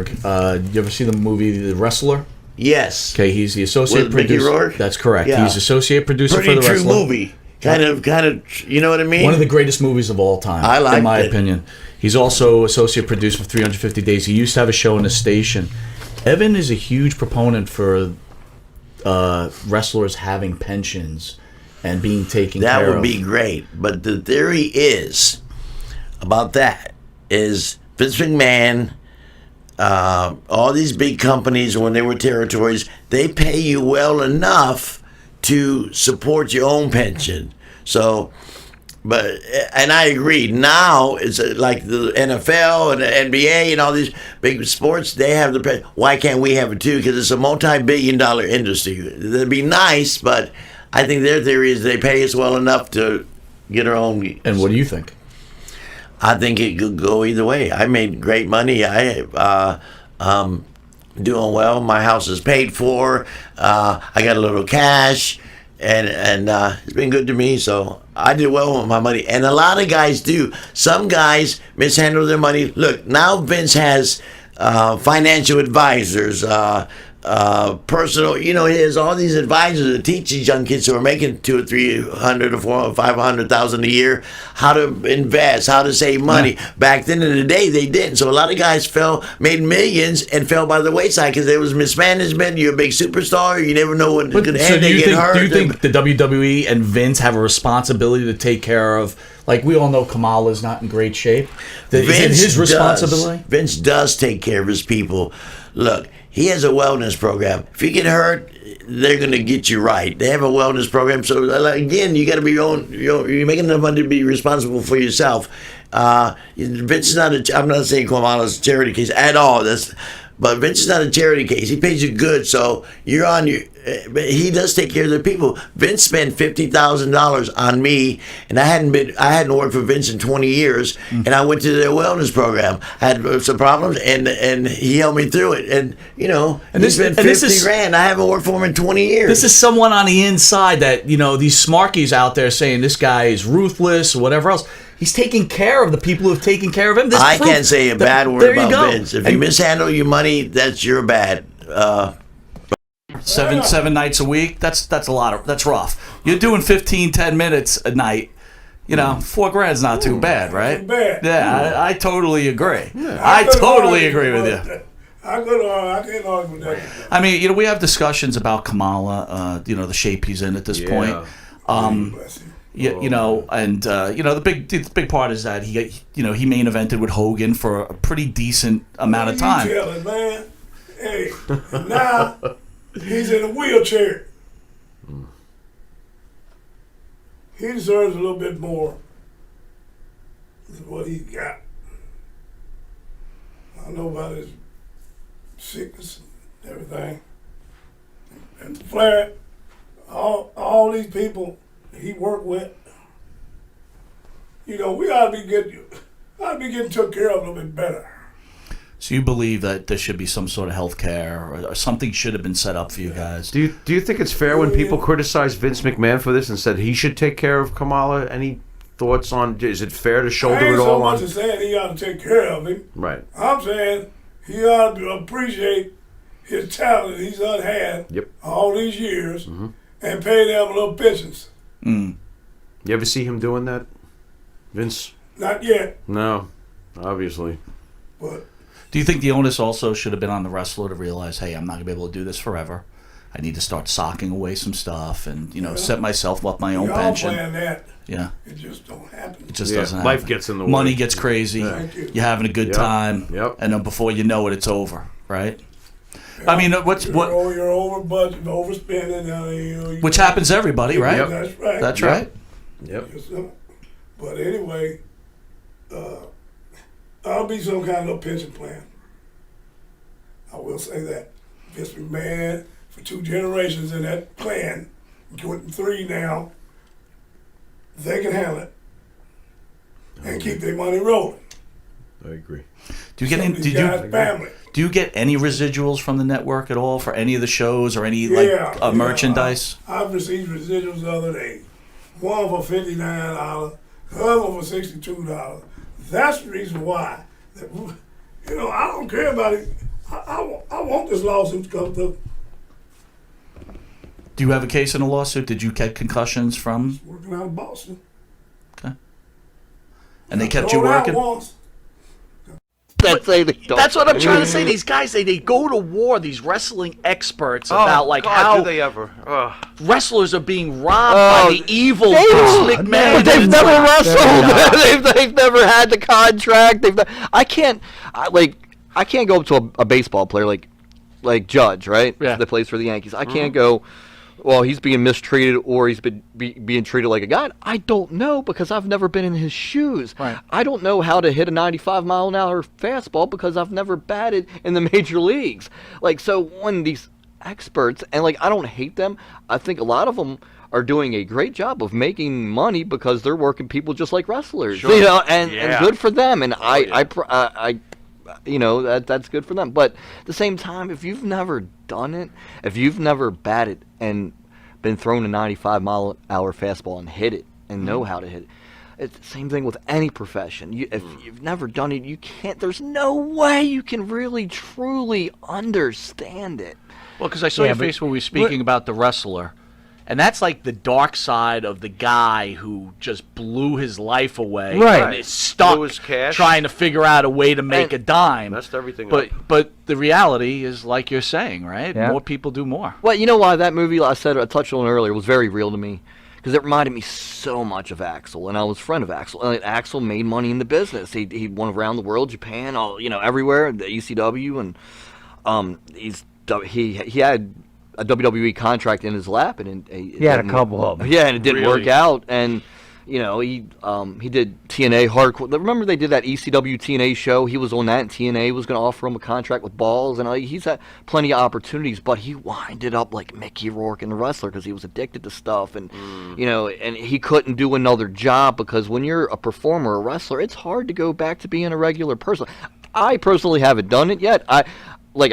Goldberg. You ever see the movie The Wrestler? Yes. Okay, he's the associate producer. Mickey Rourke? That's correct. Yeah. He's associate producer Pretty for The true Wrestler. movie. Kind of, you know what I mean? One of the greatest movies of all time, I liked in my it. opinion. He's also associate producer for 350 Days. He used to have a show on the station. Evan is a huge proponent for wrestlers having pensions and being taken care of. That would be great. But the theory is about that is Vince McMahon, all these big companies, when they were territories, they pay you well enough to support your own pension. So, and I agree. Now it's like the NFL and the NBA and all these big sports. They have the pension. Why can't we have it too? Because it's a multi-billion-dollar industry. That'd be nice, but I think their theory is they pay us well enough to get our own. And what do you think? I think it could go either way. I made great money. Doing well. My house is paid for. I got a little cash, and it's been good to me. So I did well with my money, and a lot of guys do. Some guys mishandle their money. Look, now Vince has financial advisors, personal. He has all these advisors that teach these young kids who are making $200,000 or $300,000 or $400,000 or $500,000 a year how to invest, how to save money. Yeah. Back then in the day, they didn't. So a lot of guys made millions and fell by the wayside because there was mismanagement. You're a big superstar. You never know when could end. They get hurt. Do you think the WWE and Vince have a responsibility to take care of? Like, we all know Kamala's not in great shape. Is it his responsibility? Vince does take care of his people. Look, he has a wellness program. If you get hurt, they're going to get you right. They have a wellness program. So, again, you got to be you're making enough money to be responsible for yourself. Vince is not I'm not saying Kamala's a charity case at all. But Vince is not a charity case. He pays you good, so you're on your. But he does take care of the people. Vince spent $50,000 on me, and I hadn't worked for Vince in 20 years, and I went to their wellness program. I had some problems, and he helped me through it. And he spent $50,000. I haven't worked for him in 20 years. This is someone on the inside that these smarkies out there saying this guy is ruthless or whatever else. He's taking care of the people who have taken care of him. I can't say a bad word about Vince. If you mishandle your money, that's your bad. Seven nights a week. That's a lot. That's rough. You're doing 10 minutes a night. $4,000's not too bad, right? Too bad. Yeah, I totally agree. Yeah. I totally agree with you. I can't argue with that. I mean, we have discussions about Kamala. The shape he's in at this point. The big part is that he main evented with Hogan for a pretty decent amount of time. You tell it, man. Hey, now he's in a wheelchair. He deserves a little bit more than what he got. I know about his sickness and everything. And Flair, all these people he worked with, we ought to be getting took care of a little bit better. So you believe that there should be some sort of health care or something should have been set up for you guys? Do you think it's fair when people criticize Vince McMahon for this and said he should take care of Kamala? Any thoughts on, is it fair to shoulder it all on? I ain't so much as saying he ought to take care of him. Right. I'm saying he ought to appreciate his talent he's had all these years and pay them a little pensions. You ever see him doing that, Vince? Not yet. No, obviously. But do you think the onus also should have been on the wrestler to realize, hey, I'm not going to be able to do this forever. I need to start socking away some stuff and, set myself up my own pension. Plan that. Yeah. It just don't happen. It just doesn't happen. Life gets in the way. Money gets crazy. Yeah. You're having a good time. Yep. And then before you know it, it's over, right? Yeah. I mean, you're over budget, overspending. Which happens to everybody, right? Yep. That's right. That's right. Yep. But anyway, I'll be some kind of pension plan. I will say that. Vince McMahon, for 2 generations in that plan, going 3 now, they can handle it and keep their money rolling. I agree. Do you get any? Do you get any residuals from the network at all for any of the shows or any merchandise? I've received residuals the other day. One for $59, the other one for $62. That's the reason why. I don't care about it. I want this lawsuit to come through. Do you have a case in a lawsuit? Did you get concussions from? Working out of Boston. Okay. And they kept you Go around working? once. That's what I'm trying to say. These guys, they go to war, these wrestling experts, about like God, how do they ever? wrestlers are being robbed by the evil Vince McMahon. They've never wrestled. They've never had the contract. I can't go up to a baseball player like Judge, right? Yeah. That plays for the Yankees. I can't go, well, he's being mistreated or he's been being treated like a god. I don't know because I've never been in his shoes. Right. I don't know how to hit a 95-mile-an-hour fastball because I've never batted in the major leagues. Like, so when these experts, and like, I don't hate them. I think a lot of them are doing a great job of making money because they're working people just like wrestlers. Sure. You know, and Yeah. good for them. And yeah. I you know, that's good for them. But at the same time, if you've never done it, if you've never batted and been thrown a 95-mile-an-hour fastball and hit it and know how to hit it, it's the same thing with any profession. If you've never done it, you can't. There's no way you can really, truly understand it. Well, because I saw your face when we were speaking about the wrestler. And that's like the dark side of the guy who just blew his life away Right. and is stuck Blew his cash. trying to figure out a way to make a dime. Messed everything but up. but the reality is like you're saying, right? Yeah. More people do more. Well, you know why that movie I touched on earlier was very real to me, because it reminded me so much of Axel, and I was a friend of Axel. And Axel made money in the business. He went around the world, Japan, everywhere, the ECW, and he had a WWE contract in his lap, and He had a couple of them. Yeah, and it didn't Really? work out, and he did TNA hardcore. Remember they did that ECW TNA show? He was on that, and TNA was going to offer him a contract with Balls, and he's had plenty of opportunities, but he winded up like Mickey Rourke in The Wrestler because he was addicted to stuff, and and he couldn't do another job because when you're a performer, a wrestler, it's hard to go back to being a regular person. I personally haven't done it yet. I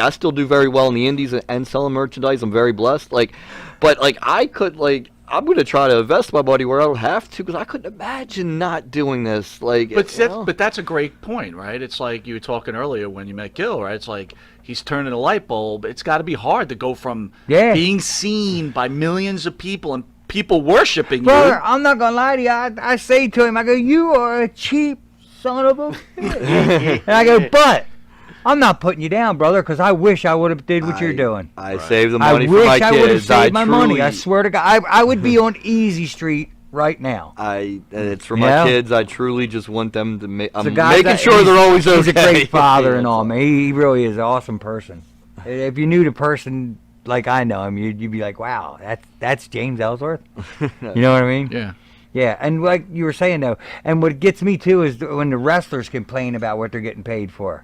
still do very well in the indies and selling merchandise. I'm very blessed. But I'm going to try to invest my money where I don't have to because I couldn't imagine not doing this. But that's a great point, right? It's like you were talking earlier when you met Gil, right? It's like he's turning a light bulb. It's got to be hard to go from being seen by millions of people and people worshiping Brother, you. I'm not gonna lie to you. I say to him, I go, "You are a cheap son of a," and I go, "But I'm not putting you down, brother, because I wish I would have did what you're doing. I saved the I money for wish my kids. I would have saved my money. I truly- swear to God, I would be on Easy Street right now. It's for my Yeah. kids. I truly just want them to make. I'm The guy making that- sure they're always okay. He's a great father and all, man. He really is an awesome person. If you knew the person like I know him, you'd be like, wow, that's James Ellsworth. You know what I mean? Yeah. Yeah, and like you were saying though, and what gets me too is when the wrestlers complain about what they're getting paid for.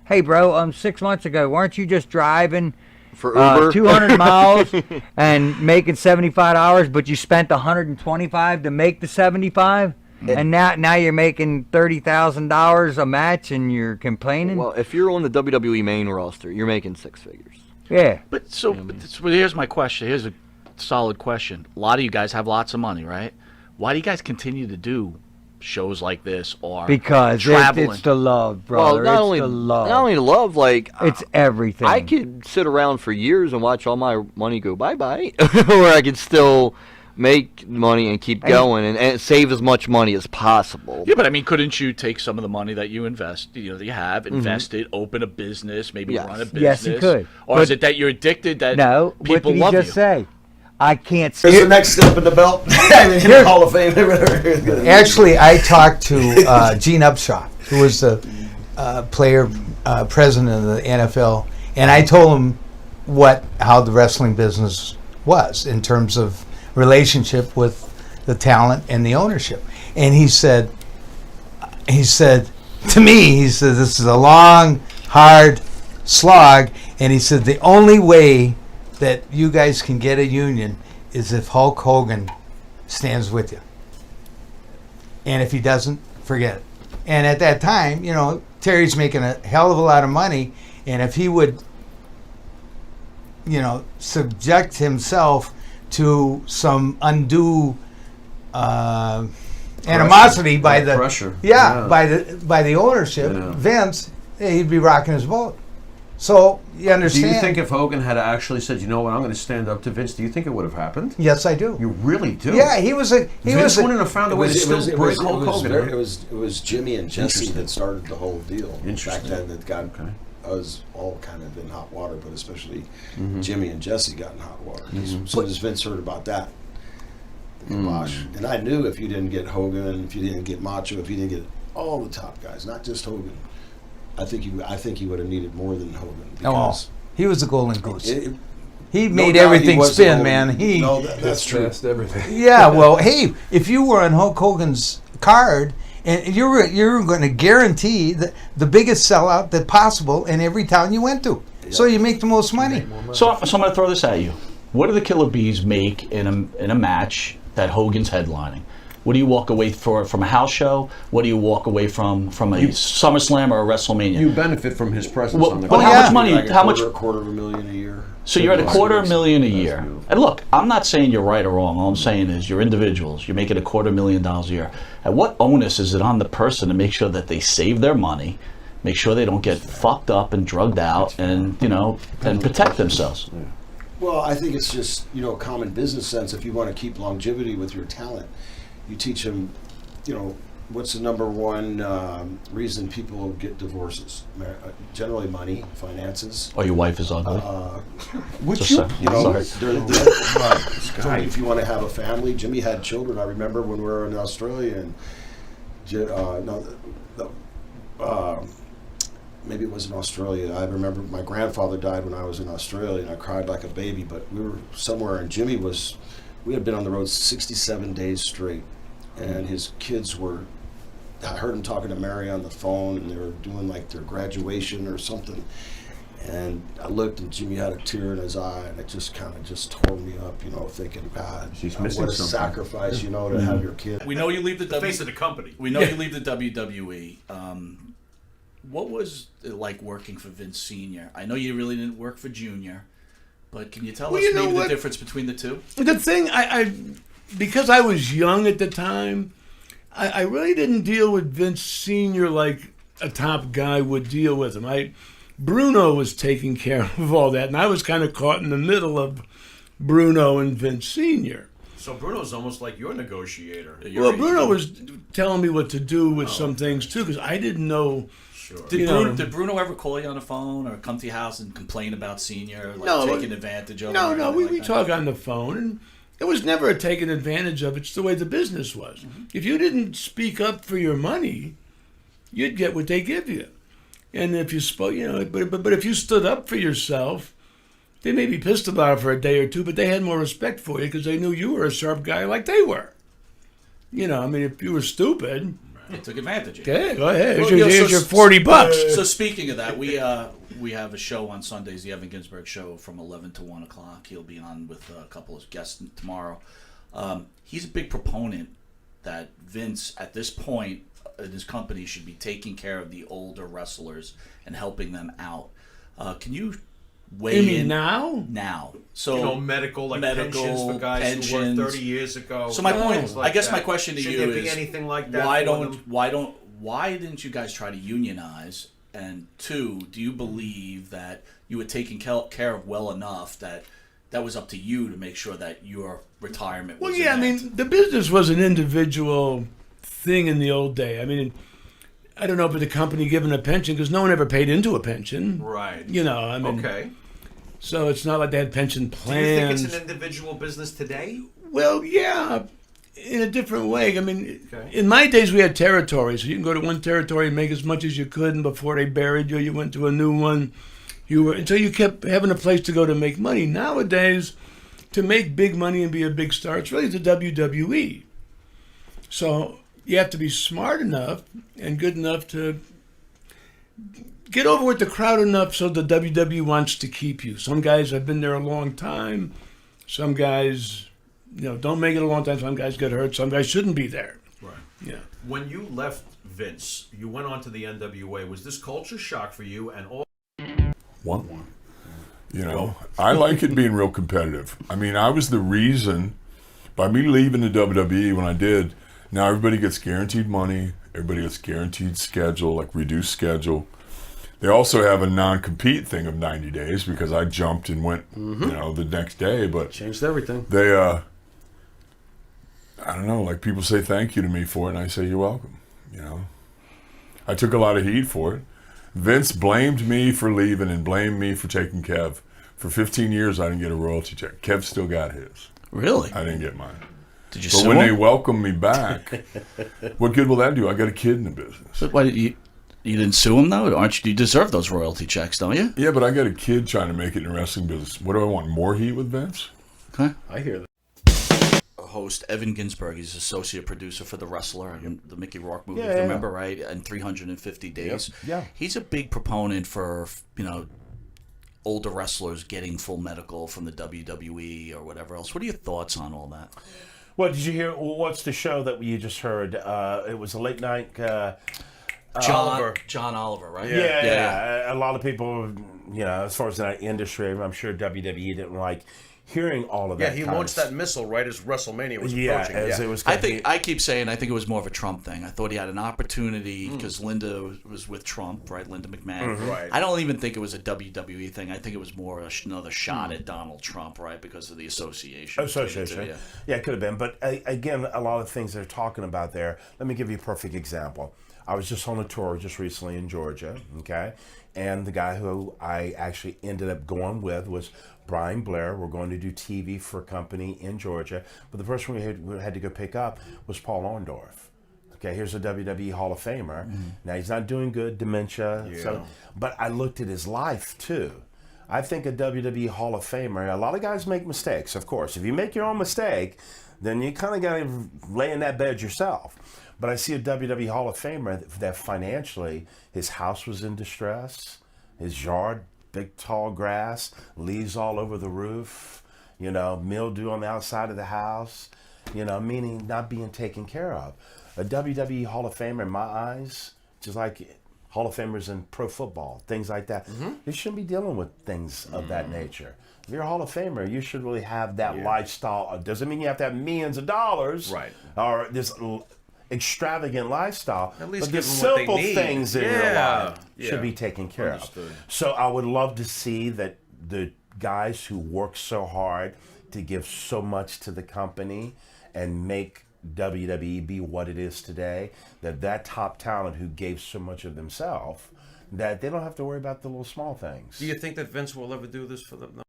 Hey, bro, 6 months ago, weren't you just driving For Uber. 200 miles and making $75, but you spent 125 to make the 75? And now you're making $30,000 a match and you're complaining? Well, if you're on the WWE main roster, you're making six figures. Yeah. But here's my question. Here's a solid question. A lot of you guys have lots of money, right? Why do you guys continue to do shows like this or Because traveling? it's the love, brother. Well, It's the love. not only the love, like It's everything. I could sit around for years and watch all my money go bye-bye, or I could still make money and keep going and save as much money as possible. Yeah, but I mean, couldn't you take some of the money that you invest, that you have, invest it, open a business, maybe Yes. run a business? Yes, you could. Or But- is it that you're addicted that No, what people did he love just you? say? I can't Here's see the next step in the belt. In the Hall of Fame. Actually, I talked to Gene Upshaw, who was the president of the NFL, and I told him how the wrestling business was in terms of relationship with the talent and the ownership. And he said to me, this is a long, hard slog, and he said the only way that you guys can get a union is if Hulk Hogan stands with you. And if he doesn't, forget it. And at that time, Terry's making a hell of a lot of money, and if he would, subject himself to some undue animosity by the pressure. by the ownership, Vince, he'd be rocking his boat. So you Do understand? you think if Hogan had actually said, you know what, I'm going to stand up to Vince, do you think it would have happened? Yes, I do. You really do? Yeah, he was a Vince wouldn't have found a way to still break Hulk Hogan. It was Jimmy and Jesse that started the whole deal. Back Interesting. then, that got us all kind of in hot water, but especially Jimmy and Jesse got in hot water. As soon as Vince heard about that, the kibosh. And I knew if you didn't get Hogan, if you didn't get Macho, if you didn't get all the top guys, not just Hogan, I think he would have needed more than Hogan. Because he was a golden goose. He no made doubt everything was spin, the man. golden- no, that's true. everything. Yeah, well, hey, if you were on Hulk Hogan's card, and you're going to guarantee the biggest sellout that possible in every town you went to, so you make the most money. So I'm going to throw this at you. What do the Killer Bees make in a match that Hogan's headlining? What do you walk away from a house show? What do you walk away from a SummerSlam or a WrestleMania? You benefit from his presence Well, on the but card. how much money? Like How much? a quarter of a million a year. So you're at $250,000 a year. And look, I'm not saying you're right or wrong. All I'm saying is you're individuals. You're making $250,000 a year. At what onus is it on the person to make sure that they save their money, make sure they don't get fucked up and drugged out, and and protect themselves? Well, I think it's just, common business sense. If you want to keep longevity with your talent, you teach them, what's the number one reason people get divorces? Generally money, finances. Or your wife is ugly. Would Just you? saying. Sorry. If you want to have a family, Jimmy had children. I remember when we were in Australia, and maybe it was in Australia. I remember my grandfather died when I was in Australia, and I cried like a baby. But we were somewhere, and we had been on the road 67 days straight, and his kids were. I heard him talking to Mary on the phone, and they were doing like their graduation or something. And I looked, and Jimmy had a tear in his eye, and it just kind of just tore me up, thinking, God, She's missing what a something. sacrifice, to have your kid. We know you leave the Face of the company. We know you leave the WWE. What was it like working for Vince Sr.? I know you really didn't work for Junior, but can you tell us maybe the difference between the two? The thing, I because I was young at the time, I really didn't deal with Vince Sr. like a top guy would deal with him. Bruno was taking care of all that, and I was kind of caught in the middle of Bruno and Vince Sr. So Bruno's almost like your negotiator. Well, Bruno was telling me what to do with some things, too, because I didn't know. Sure. Did Bruno ever call you on the phone or come to your house and complain about Senior, taking advantage of him? No, we talk on the phone, and it was never a taking advantage of. It's the way the business was. Mm-hmm. If you didn't speak up for your money, you'd get what they give you. And if you spoke, but if you stood up for yourself, they may be pissed about it for a day or two, but they had more respect for you because they knew you were a sharp guy like they were. If you were stupid, They took advantage of you. okay, go ahead. Well, Here's your $40. So speaking of that, we have a show on Sundays, the Evan Ginsberg Show, from 11 to 1 o'clock. He'll be on with a couple of guests tomorrow. He's a big proponent that Vince, at this point in his company, should be taking care of the older wrestlers and helping them out. Can you weigh You mean in now? Now? So medical pensions for guys who worked 30 years ago. So my point, like I guess my that. question to Should you there is, be anything like that why didn't you guys try to unionize? And two, do you believe that you were taken care of well enough that was up to you to make sure that your retirement was The business was an individual thing in the old day. I don't know if the company given a pension because no one ever paid into a pension. Right. Okay. So it's not like they had pension Do plans. you think it's an individual business today? Well, yeah, in a different way. In my days we had territories. So you can go to one territory and make as much as you could, and before they buried you, you went to a new one. Until you kept having a place to go to make money. Nowadays, to make big money and be a big star, it's really the WWE. So you have to be smart enough and good enough to get over with the crowd enough so the WWE wants to keep you. Some guys have been there a long time. Some guys, don't make it a long time. Some guys get hurt. Some guys shouldn't be there. Right. Yeah. When you left Vince, you went on to the NWA. Was this culture shock for you? And all One. I like it being real competitive. I was the reason, by me leaving the WWE when I did, now everybody gets guaranteed money, everybody gets guaranteed schedule, like reduced schedule. They also have a non-compete thing of 90 days because I jumped and went, the next day. But Changed everything. they, I don't know, like people say thank you to me for it, and I say you're welcome. I took a lot of heat for it. Vince blamed me for leaving and blamed me for taking Kev. For 15 years, I didn't get a royalty check. Kev still got his. Really? I didn't get mine. Did you But sue when him? they welcomed me back, what good will that do? I got a kid in the business. But why you didn't sue him though? Aren't you deserve those royalty checks, don't you? Yeah, but I got a kid trying to make it in the wrestling business. What do I want? More heat with Vince? Okay. I hear that. Host Evan Ginsberg, he's associate producer for The Wrestler and the Mickey Rourke movie. Yeah, if you yeah. remember, right? And 350 days. Yeah. He's a big proponent for older wrestlers getting full medical from the WWE or whatever else. What are your thoughts on all that? What did you hear? What's the show that you just heard? It was a late night. John Oliver, right? Yeah. A lot of people, as far as that industry, I'm sure WWE didn't like hearing all of Yeah, that. he launched that missile right as WrestleMania was approaching. As it was. I keep saying I think it was more of a Trump thing. I thought he had an opportunity because Linda was with Trump, right? Linda McMahon. Right. I don't even think it was a WWE thing. I think it was more another shot at Donald Trump, right? Because of the association. Yeah, it could have been. But again, a lot of things they're talking about there. Let me give you a perfect example. I was just on a tour just recently in Georgia, okay? And the guy who I actually ended up going with was Brian Blair. We're going to do TV for a company in Georgia. But the person we had to go pick up was Paul Orndorff. Okay, here's a WWE Hall of Famer. Now, he's not doing good, dementia. Yeah. So, but I looked at his life, too. I think a WWE Hall of Famer, a lot of guys make mistakes, of course. If you make your own mistake, then you kind of got to lay in that bed yourself. But I see a WWE Hall of Famer that financially, his house was in distress, his yard, big tall grass, leaves all over the roof, mildew on the outside of the house, meaning not being taken care of. A WWE Hall of Famer, in my eyes, just like Hall of Famers in pro football, things like that, they shouldn't be dealing with things of that nature. If you're a Hall of Famer, you should really have that lifestyle. It doesn't mean you have to have millions of dollars, Right. Or this extravagant lifestyle. At least but the give them what they simple need. things in your life Yeah. should be taken care Understood. of. So I would love to see that the guys who work so hard to give so much to the company and make WWE be what it is today, that top talent who gave so much of themselves, that they don't have to worry about the little small things. Do you think that Vince will ever do this for them?